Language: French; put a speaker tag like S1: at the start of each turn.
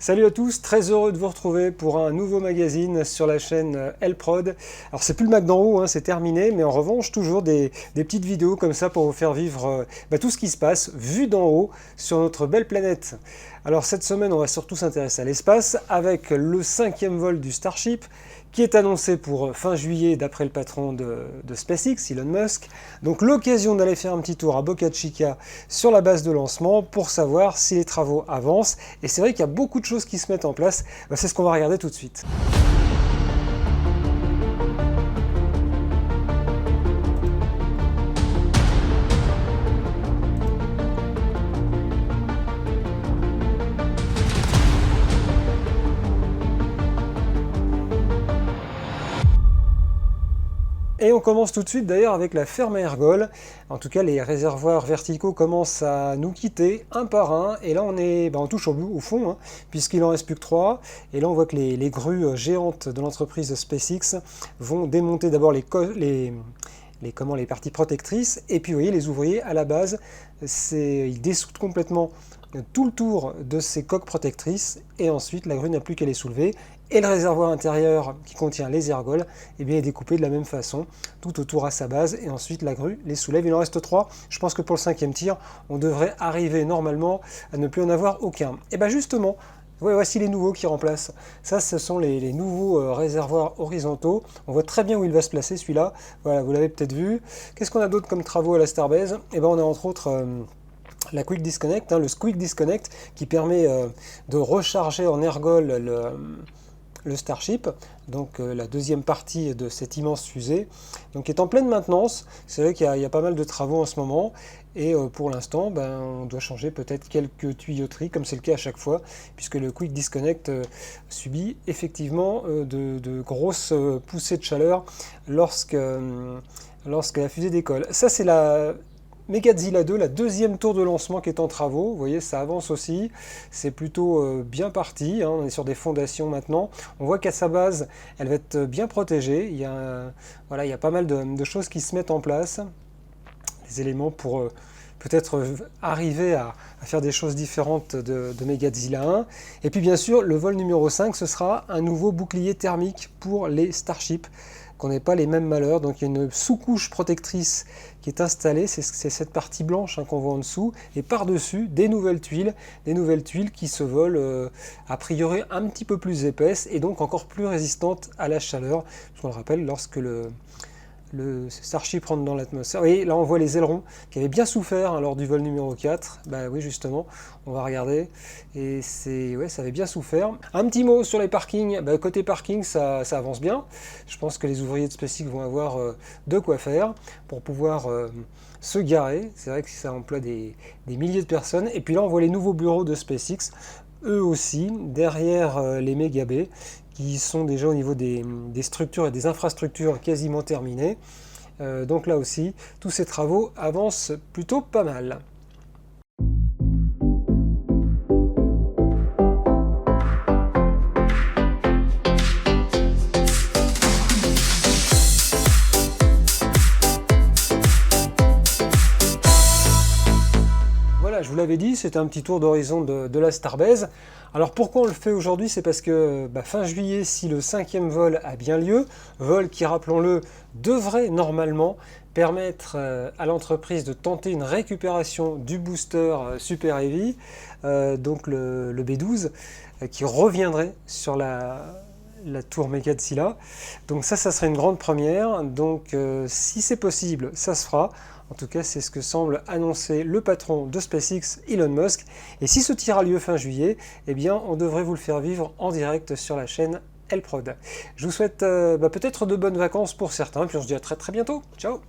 S1: Salut à tous, très heureux de vous retrouver pour un nouveau magazine sur la chaîne L-Prod. Alors c'est plus le Mac d'en haut, hein, c'est terminé, mais en revanche toujours des petites vidéos comme ça pour vous faire vivre tout ce qui se passe, vu d'en haut, sur notre belle planète. Alors cette semaine on va surtout s'intéresser à l'espace, avec le 5e vol du Starship, qui est annoncé pour fin juillet d'après le patron de SpaceX, Elon Musk. Donc l'occasion d'aller faire un petit tour à Boca Chica sur la base de lancement pour savoir si les travaux avancent. Et c'est vrai qu'il y a beaucoup de choses qui se mettent en place. C'est ce qu'on va regarder tout de suite. Et on commence tout de suite d'ailleurs avec la ferme à ergols. En tout cas, les réservoirs verticaux commencent à nous quitter un par un. Et là, on touche au fond, hein, puisqu'il en reste plus que 3. Et là, on voit que les grues géantes de l'entreprise de SpaceX vont démonter d'abord les parties protectrices. Et puis, vous voyez, les ouvriers, à la base, ils dessoudent complètement tout le tour de ces coques protectrices. Et ensuite, la grue n'a plus qu'à les soulever. Et le réservoir intérieur qui contient les ergols est découpé de la même façon, tout autour à sa base, et ensuite la grue les soulève. Il en reste 3. Je pense que pour le 5e tir, on devrait arriver normalement à ne plus en avoir aucun. Et bien justement, voici les nouveaux qui remplacent. Ça, ce sont les nouveaux réservoirs horizontaux. On voit très bien où il va se placer celui-là. Voilà, vous l'avez peut-être vu. Qu'est-ce qu'on a d'autre comme travaux à la Starbase? Et ben on a entre autres la Quick Disconnect, le Quick Disconnect, qui permet de recharger en ergol le Starship, donc la deuxième partie de cette immense fusée, donc est en pleine maintenance. C'est vrai qu'il y a pas mal de travaux en ce moment, et pour l'instant, on doit changer peut-être quelques tuyauteries, comme c'est le cas à chaque fois, puisque le Quick Disconnect subit effectivement de grosses poussées de chaleur lorsque la fusée décolle. Ça, c'est la Megazilla 2, la deuxième tour de lancement qui est en travaux. Vous voyez, ça avance aussi. C'est plutôt bien parti. Hein. On est sur des fondations maintenant. On voit qu'à sa base, elle va être bien protégée. Il y a pas mal de choses qui se mettent en place. Des éléments pour peut-être arriver à faire des choses différentes de Megazilla 1. Et puis bien sûr, le vol numéro 5, ce sera un nouveau bouclier thermique pour les Starship, qu'on n'ait pas les mêmes malheurs. Donc il y a une sous-couche protectrice qui est installée, c'est cette partie blanche qu'on voit en dessous, et par-dessus des nouvelles tuiles qui se volent a priori un petit peu plus épaisses et donc encore plus résistantes à la chaleur. Parce qu'on le rappelle, lorsque le Starship rentre dans l'atmosphère. Oui, là on voit les ailerons qui avaient bien souffert lors du vol numéro 4. Oui, justement, on va regarder. Et ça avait bien souffert. Un petit mot sur les parkings. Côté parking, ça avance bien. Je pense que les ouvriers de SpaceX vont avoir de quoi faire pour pouvoir se garer. C'est vrai que ça emploie des milliers de personnes. Et puis là, on voit les nouveaux bureaux de SpaceX, eux aussi, derrière les mégabais, qui sont déjà au niveau des structures et des infrastructures quasiment terminées. Donc là aussi, tous ces travaux avancent plutôt pas mal. Voilà, je vous l'avais dit, c'est un petit tour d'horizon de la Starbase. Alors pourquoi on le fait aujourd'hui? C'est parce que fin juillet, si le 5e vol a bien lieu, vol qui, rappelons-le, devrait normalement permettre à l'entreprise de tenter une récupération du booster Super Heavy, donc le B12, qui reviendrait sur la tour Megazilla. Donc ça serait une grande première. Donc si c'est possible, ça se fera. En tout cas, c'est ce que semble annoncer le patron de SpaceX, Elon Musk. Et si ce tir a lieu fin juillet, on devrait vous le faire vivre en direct sur la chaîne L-Prod. Je vous souhaite peut-être de bonnes vacances pour certains, puis on se dit à très très bientôt. Ciao!